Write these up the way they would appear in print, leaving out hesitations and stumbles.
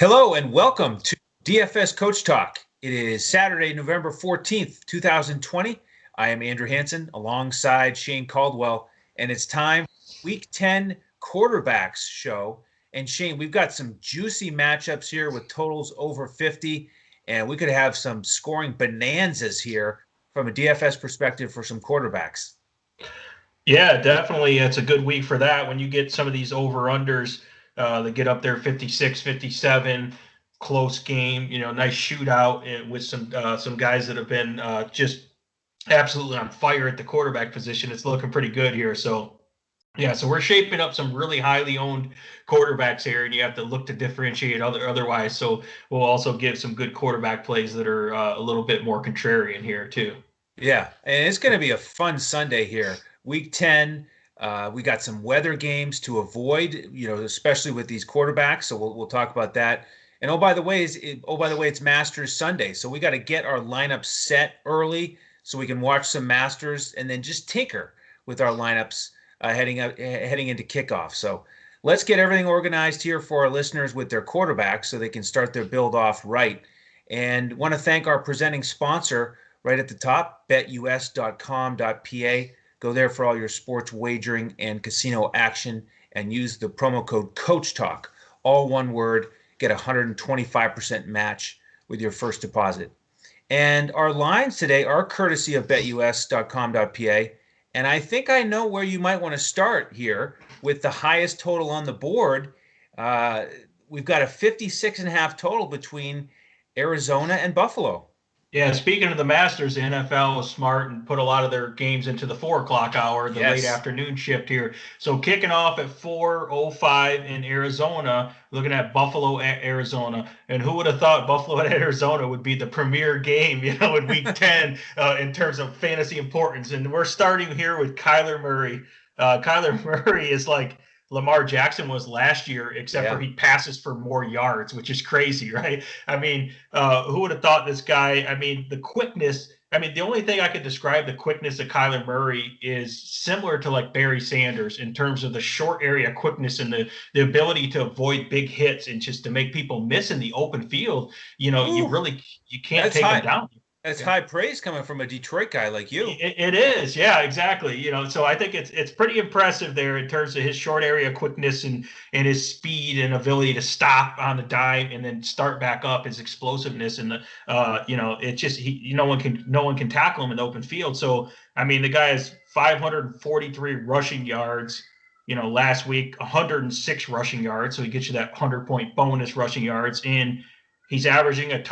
Hello and welcome to DFS Coach Talk. It is Saturday, November 14th, 2020. I am Andrew Hansen alongside Shane Caldwell, and it's time for Week 10 Quarterbacks show. And Shane, we've got some juicy matchups here with totals over 50, and we could have some scoring bonanzas here from a DFS perspective for some quarterbacks. Yeah, definitely. It's a good week for that when you get some of these over-unders that get up there 56, 57, close game, nice shootout with some guys that have been just absolutely on fire at the quarterback position. It's looking pretty good here. So, yeah, so we're shaping up some really highly owned quarterbacks here, and you have to look to differentiate otherwise. So we'll also give some good quarterback plays that are a little bit more contrarian here too. Yeah, and it's going to be a fun Sunday here. Week 10, we got some weather games to avoid, especially with these quarterbacks. So we'll talk about that. And it's Masters Sunday. So we got to get our lineup set early so we can watch some Masters and then just tinker with our lineups heading into kickoff. So let's get everything organized here for our listeners with their quarterbacks so they can start their build off right. And want to thank our presenting sponsor right at the top, betus.com.pa. Go there for all your sports wagering and casino action and use the promo code CoachTalk, all one word. Get a 125% match with your first deposit. And our lines today are courtesy of betus.com.pa. And I think I know where you might want to start here with the highest total on the board. We've got a 56.5 total between Arizona and Buffalo. Yeah, speaking of the Masters, the NFL was smart and put a lot of their games into the 4 o'clock hour, the late afternoon shift here. So kicking off at 4:05 in Arizona, looking at Buffalo at Arizona. And who would have thought Buffalo at Arizona would be the premier game, in Week 10 in terms of fantasy importance. And we're starting here with Kyler Murray. Kyler Murray is like Lamar Jackson was last year, except for he passes for more yards, which is crazy, right? I mean, who would have thought this guy? I mean, the quickness. I mean, the only thing I could describe the quickness of Kyler Murray is similar to like Barry Sanders in terms of the short area quickness and the ability to avoid big hits and just to make people miss in the open field. You can't take him down. That's high praise coming from a Detroit guy like you. It is, yeah, exactly. So I think it's pretty impressive there in terms of his short area quickness and his speed and ability to stop on the dime and then start back up, his explosiveness and it's just no one can tackle him in the open field. So I mean, the guy has 543 rushing yards. Last week 106 rushing yards, so he gets you that 100-point bonus rushing yards in. He's averaging a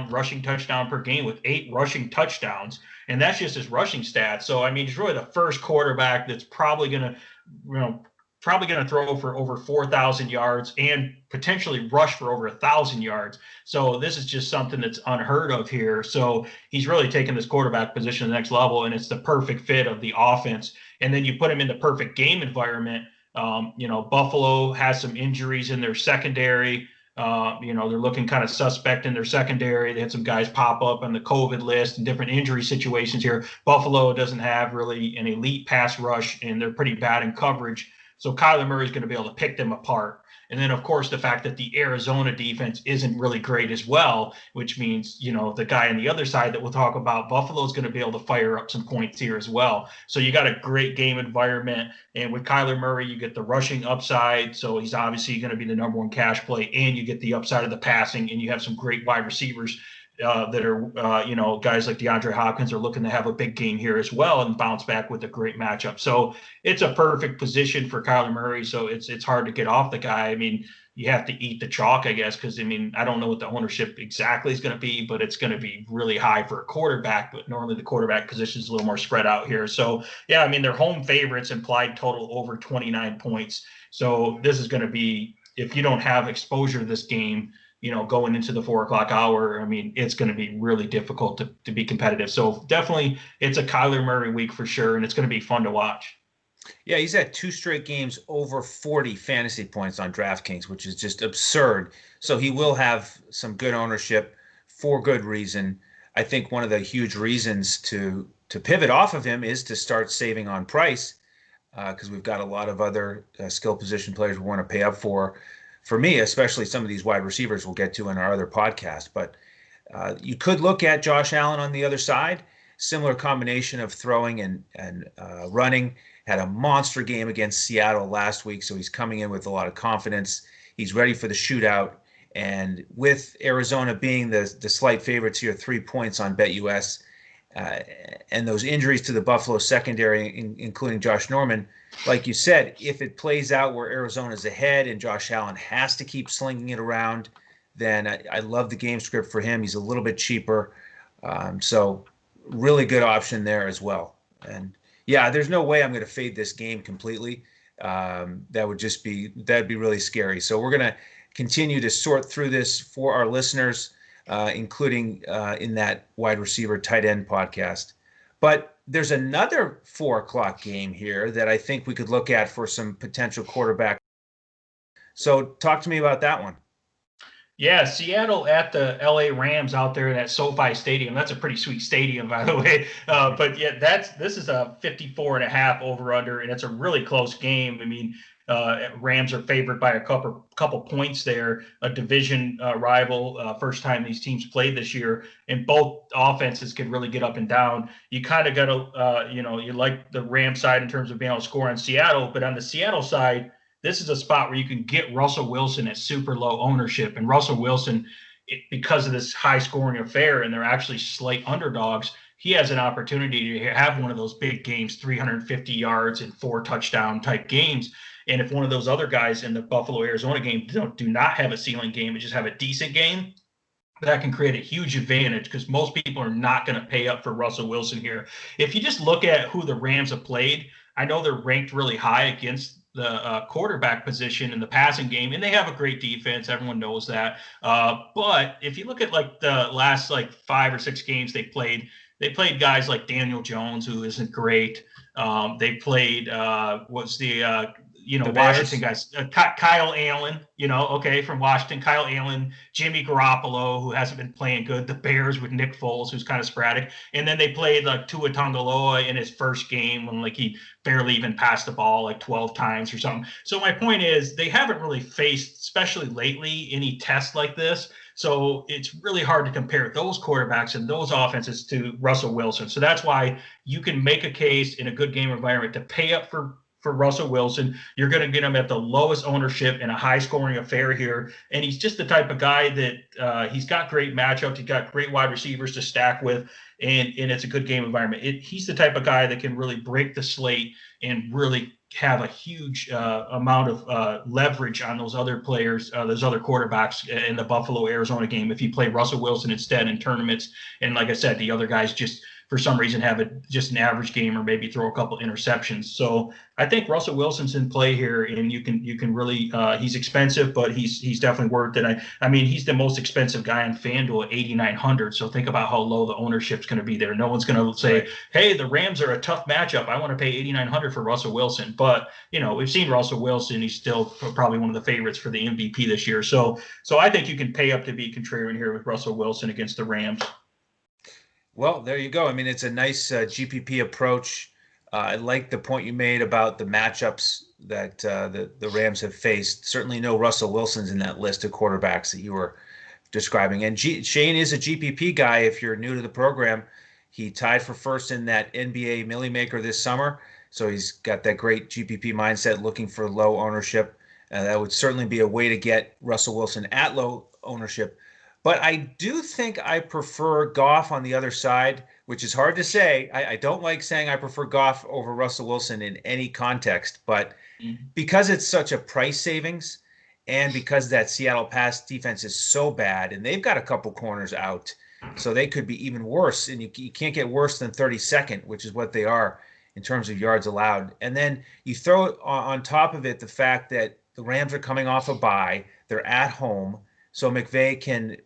rushing touchdown per game with 8 rushing touchdowns, and that's just his rushing stats. So, I mean, he's really the first quarterback that's probably going to throw for over 4,000 yards and potentially rush for over 1,000 yards. So this is just something that's unheard of here. So he's really taken this quarterback position to the next level, and it's the perfect fit of the offense. And then you put him in the perfect game environment. Buffalo has some injuries in their secondary. They're looking kind of suspect in their secondary. They had some guys pop up on the COVID list and different injury situations here. Buffalo doesn't have really an elite pass rush, and they're pretty bad in coverage. So Kyler Murray is going to be able to pick them apart. And then, of course, the fact that the Arizona defense isn't really great as well, which means, the guy on the other side that we'll talk about, Buffalo is going to be able to fire up some points here as well. So you got a great game environment. And with Kyler Murray, you get the rushing upside. So he's obviously going to be the number one cash play, and you get the upside of the passing, and you have some great wide receivers that are, guys like DeAndre Hopkins are looking to have a big game here as well and bounce back with a great matchup. So it's a perfect position for Kyler Murray. So it's hard to get off the guy. I mean, you have to eat the chalk, I guess, because, I don't know what the ownership exactly is going to be, but it's going to be really high for a quarterback. But normally the quarterback position is a little more spread out here. So, yeah, they're home favorites, implied total over 29 points. So this is going to be, if you don't have exposure to this game, going into the 4 o'clock hour, it's going to be really difficult to be competitive. So definitely it's a Kyler Murray week for sure, and it's going to be fun to watch. Yeah, he's had 2 straight games over 40 fantasy points on DraftKings, which is just absurd. So he will have some good ownership for good reason. I think one of the huge reasons to pivot off of him is to start saving on price because we've got a lot of other skill position players we want to pay up for. for me, especially some of these wide receivers we'll get to in our other podcast. But you could look at Josh Allen on the other side. Similar combination of throwing and running. Had a monster game against Seattle last week, so he's coming in with a lot of confidence. He's ready for the shootout. And with Arizona being the slight favorites here, 3 points on BetUS, uh, and those injuries to the Buffalo secondary, including Josh Norman, like you said, if it plays out where Arizona's ahead and Josh Allen has to keep slinging it around, then I love the game script for him. He's a little bit cheaper. So really good option there as well. And yeah, there's no way I'm going to fade this game completely. That'd be really scary. So we're going to continue to sort through this for our listeners, including in that wide receiver tight end podcast. But there's another 4 o'clock game here that I think we could look at for some potential quarterback. So talk to me about that one. Yeah, Seattle at the LA Rams out there in that SoFi Stadium. That's a pretty sweet stadium, by the way. But yeah, this is a 54.5 over under, and it's a really close game. I mean, Rams are favored by a couple points there. A division rival, first time these teams played this year, and both offenses can really get up and down. You kind of got to, you like the Ram side in terms of being able to score on Seattle, but on the Seattle side, this is a spot where you can get Russell Wilson at super low ownership. And Russell Wilson, because of this high scoring affair, and they're actually slight underdogs, he has an opportunity to have one of those big games, 350 yards and 4 touchdown type games. And if one of those other guys in the Buffalo Arizona game do not have a ceiling game and just have a decent game, that can create a huge advantage because most people are not going to pay up for Russell Wilson here. If you just look at who the Rams have played, I know they're ranked really high against the quarterback position in the passing game, and they have a great defense. Everyone knows that. But if you look at like the last like 5 or 6 games they played guys like Daniel Jones, who isn't great. They played Washington guys, Kyle Allen, from Washington, Kyle Allen, Jimmy Garoppolo, who hasn't been playing good, the Bears with Nick Foles, who's kind of sporadic. And then they played like Tua Tagovailoa in his first game when like he barely even passed the ball like 12 times or something. So my point is they haven't really faced, especially lately, any test like this. So it's really hard to compare those quarterbacks and those offenses to Russell Wilson. So that's why you can make a case in a good game environment to pay up for Russell Wilson. You're going to get him at the lowest ownership in a high scoring affair here. And he's just the type of guy that he's got great matchups. He's got great wide receivers to stack with, and it's a good game environment. He's the type of guy that can really break the slate and really have a huge amount of leverage on those other players, those other quarterbacks in the Buffalo Arizona game if you play Russell Wilson instead in tournaments. And like I said, the other guys just for some reason have just an average game or maybe throw a couple interceptions. So I think Russell Wilson's in play here, and you can really he's expensive, but he's definitely worth it. I mean he's the most expensive guy on FanDuel at 8,900. So think about how low the ownership's going to be there. No one's going to say, hey, the Rams are a tough matchup. I want to pay 8,900 for Russell Wilson. But we've seen Russell Wilson. He's still probably one of the favorites for the MVP this year. So I think you can pay up to be contrarian here with Russell Wilson against the Rams. Well, there you go. I mean, it's a nice GPP approach. I like the point you made about the matchups that the Rams have faced. Certainly no Russell Wilson's in that list of quarterbacks that you were describing. And Shane is a GPP guy. If you're new to the program, he tied for first in that NBA Millie Maker this summer. So he's got that great GPP mindset, looking for low ownership. That would certainly be a way to get Russell Wilson at low ownership. But I do think I prefer Goff on the other side, which is hard to say. I don't like saying I prefer Goff over Russell Wilson in any context, but because it's such a price savings and because that Seattle pass defense is so bad and they've got a couple corners out, so they could be even worse, and you can't get worse than 32nd, which is what they are in terms of yards allowed. And then you throw on top of it the fact that the Rams are coming off a bye, they're at home, so McVay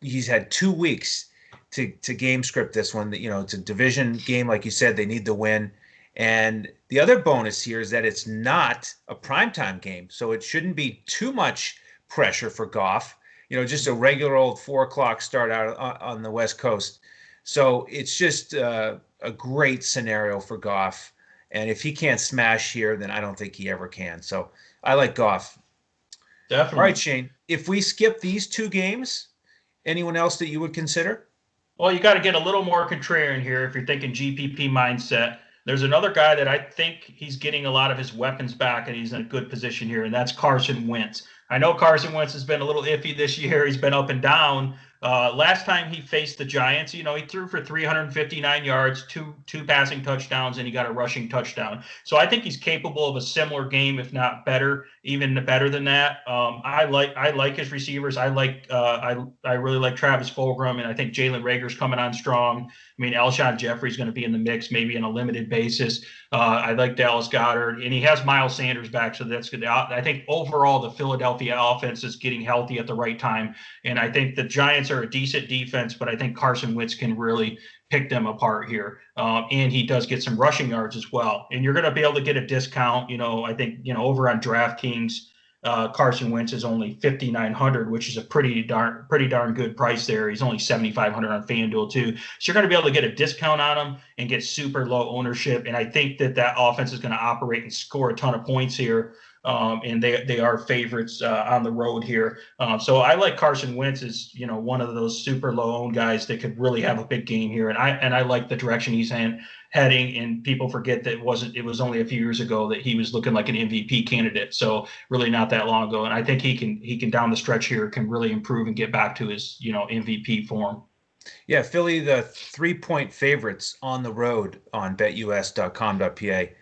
he's had 2 weeks to game script this one. It's a division game, like you said, they need the win. And the other bonus here is that it's not a primetime game, so it shouldn't be too much pressure for Goff. Just a regular old 4 o'clock start out on the West Coast. So it's just a great scenario for Goff. And if he can't smash here, then I don't think he ever can. So I like Goff. All right, Definitely. Shane, if we skip these two games, anyone else that you would consider? Well, you got to get a little more contrarian here if you're thinking GPP mindset. There's another guy that I think he's getting a lot of his weapons back, and he's in a good position here, and that's Carson Wentz. I know Carson Wentz has been a little iffy this year. He's been up and down. Last time he faced the Giants, he threw for 359 yards, two passing touchdowns, and he got a rushing touchdown. So I think he's capable of a similar game, if not better, even better than that. I like his receivers. I really like Travis Fulgham, and I think Jalen Rager's coming on strong. I mean, Alshon Jeffrey's going to be in the mix, maybe on a limited basis. I like Dallas Goedert, and he has Miles Sanders back, so that's good. I think overall the Philadelphia offense is getting healthy at the right time, and I think the Giants are a decent defense, but I think Carson Wentz can really pick them apart here. And he does get some rushing yards as well. And you're going to be able to get a discount. I think over on DraftKings, Carson Wentz is only 5,900, which is a pretty darn good price there. He's only 7,500 on FanDuel too, so you're going to be able to get a discount on him and get super low ownership. And I think that offense is going to operate and score a ton of points here. And they are favorites on the road here. So I like Carson Wentz as one of those super low owned guys that could really have a big game here. And I like the direction he's heading. And people forget that it was only a few years ago that he was looking like an MVP candidate. So really not that long ago. And I think he can down the stretch here can really improve and get back to his MVP form. Yeah, Philly, the 3-point favorites on the road on betus.com.pa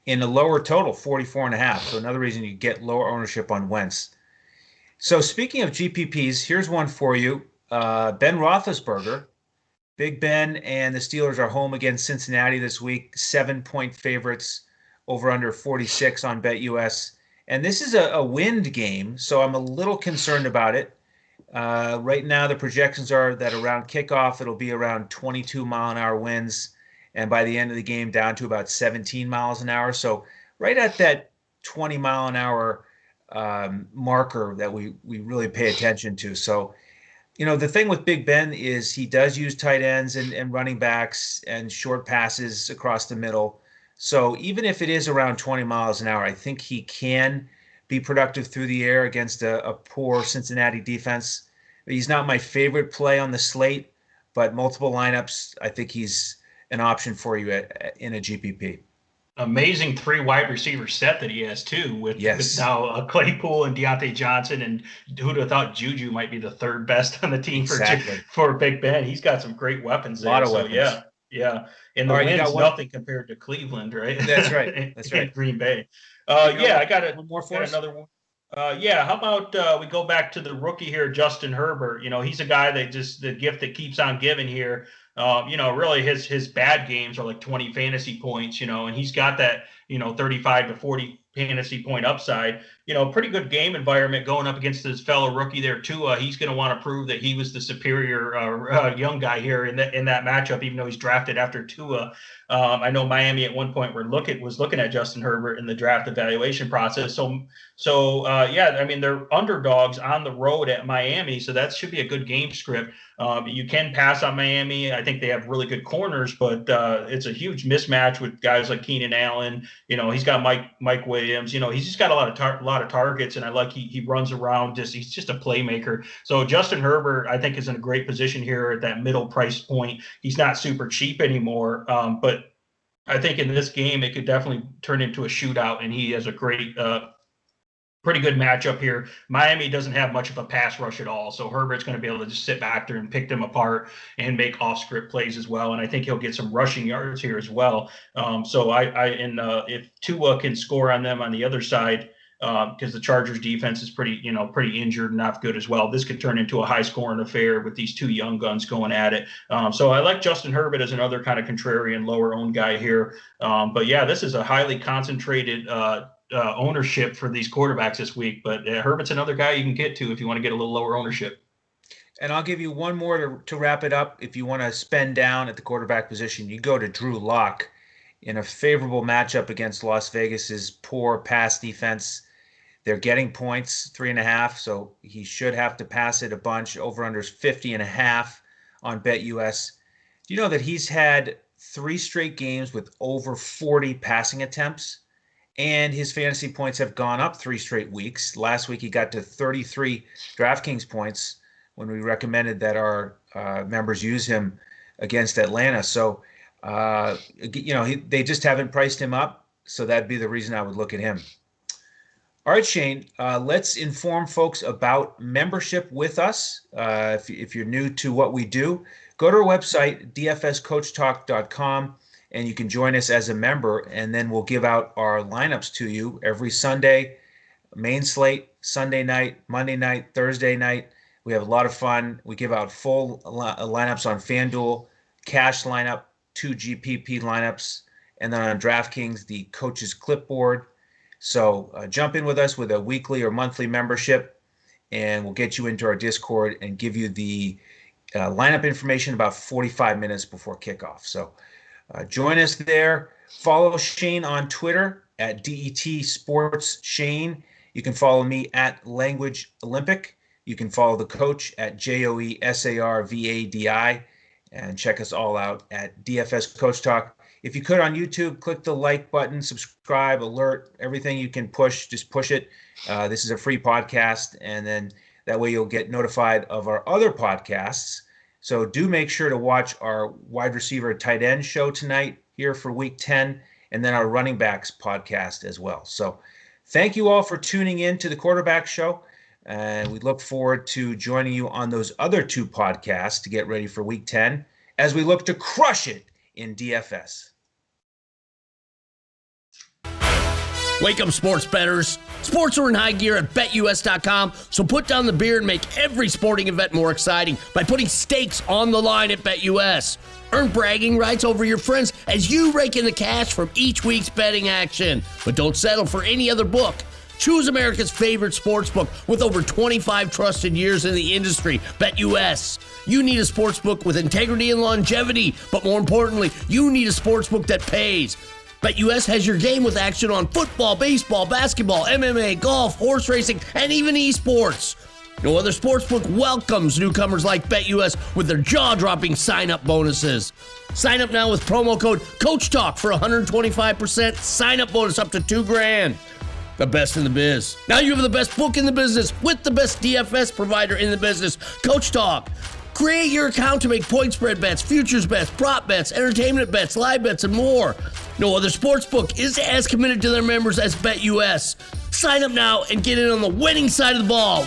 in a lower total, 44.5. So another reason you get lower ownership on Wentz. So speaking of GPPs, here's one for you. Ben Roethlisberger, Big Ben, and the Steelers are home against Cincinnati this week. 7-point favorites, over under 46 on BetUS. And this is a wind game, so I'm a little concerned about it. Right now, the projections are that around kickoff, it'll be around 22-mile-an-hour winds, and by the end of the game, down to about 17 miles an hour. So right at that 20-mile-an-hour marker that we really pay attention to. So, the thing with Big Ben is he does use tight ends and running backs and short passes across the middle. So even if it is around 20 miles an hour, I think he can be productive through the air against a poor Cincinnati defense. He's not my favorite play on the slate, but multiple lineups, I think he's an option for you in a GPP. Amazing 3 wide receiver set that he has too, with now Claypool and Deontay Johnson, and who'd have thought Juju might be the 3rd best on the team for Big Ben. He's got some great weapons there. A lot of weapons. Yeah. And the wind's nothing compared to Cleveland, right? That's right. That's right. Green Bay. I got one more for us. Another one. How about we go back to the rookie here, Justin Herbert? He's a guy that just the gift that keeps on giving here. Really his bad games are like 20 fantasy points, and he's got that, 35 to 40 fantasy point upside. Pretty good game environment going up against his fellow rookie there, Tua. He's going to want to prove that he was the superior young guy here in that matchup, even though he's drafted after Tua. I know Miami at one point was looking at Justin Herbert in the draft evaluation process. They're underdogs on the road at Miami, so that should be a good game script. You can pass on Miami. I think they have really good corners, but it's a huge mismatch with guys like Keenan Allen. He's got Mike Williams. He's just got a lot of targets, and I like he runs around. He's just a playmaker. So Justin Herbert, I think, is in a great position here at that middle price point. He's not super cheap anymore, but I think in this game it could definitely turn into a shootout, and he has a great. Pretty good matchup here. Miami doesn't have much of a pass rush at all, so Herbert's going to be able to just sit back there and pick them apart and make off-script plays as well. And I think he'll get some rushing yards here as well. If Tua can score on them on the other side, because the Chargers defense is pretty injured and not good as well, this could turn into a high-scoring affair with these 2 young guns going at it. So I like Justin Herbert as another kind of contrarian, lower-owned guy here. This is a highly concentrated ownership for these quarterbacks this week, but Herbert's another guy you can get to if you want to get a little lower ownership. And I'll give you one more to wrap it up. If you want to spend down at the quarterback position, you go to Drew Locke in a favorable matchup against Las Vegas's poor pass defense. They're getting points, 3.5, so he should have to pass it a bunch. Over unders 50.5 on BetUS. Do you know that he's had 3 straight games with over 40 passing attempts? and his fantasy points have gone up 3 straight weeks. Last week he got to 33 DraftKings points when we recommended that our members use him against Atlanta. So, they just haven't priced him up, so that'd be the reason I would look at him. All right, Shane, let's inform folks about membership with us. If you're new to what we do, go to our website, dfscoachtalk.com, and you can join us as a member, and then we'll give out our lineups to you every Sunday, main slate, Sunday night, Monday night, Thursday night. We have a lot of fun. We give out full lineups on FanDuel, cash lineup, 2 GPP lineups, and then on DraftKings, the coach's clipboard. So jump in with us with a weekly or monthly membership, and we'll get you into our Discord and give you the lineup information about 45 minutes before kickoff. So join us there. Follow Shane on Twitter at DET Sports Shane. You can follow me at Language Olympic. You can follow the coach at JOESARVADI, and check us all out at DFS Coach Talk. If you could, on YouTube, click the like button, subscribe, alert, everything you can push, just push it. This is a free podcast, and then that way you'll get notified of our other podcasts. So do make sure to watch our wide receiver tight end show tonight here for week 10, and then our running backs podcast as well. So thank you all for tuning in to the quarterback show. And we look forward to joining you on those other 2 podcasts to get ready for week 10 as we look to crush it in DFS. Wake up, sports bettors. Sports are in high gear at BetUS.com, so put down the beer and make every sporting event more exciting by putting stakes on the line at BetUS. Earn bragging rights over your friends as you rake in the cash from each week's betting action. But don't settle for any other book. Choose America's favorite sportsbook with over 25 trusted years in the industry, BetUS. You need a sportsbook with integrity and longevity, but more importantly, you need a sportsbook that pays. BetUS has your game with action on football, baseball, basketball, MMA, golf, horse racing, and even esports. No other sportsbook welcomes newcomers like BetUS with their jaw-dropping sign-up bonuses. Sign up now with promo code CoachTalk for 125% sign-up bonus up to $2,000. The best in the biz. Now you have the best book in the business with the best DFS provider in the business, Coach Talk. Create your account to make point spread bets, futures bets, prop bets, entertainment bets, live bets, and more. No other sportsbook is as committed to their members as BetUS. Sign up now and get in on the winning side of the ball.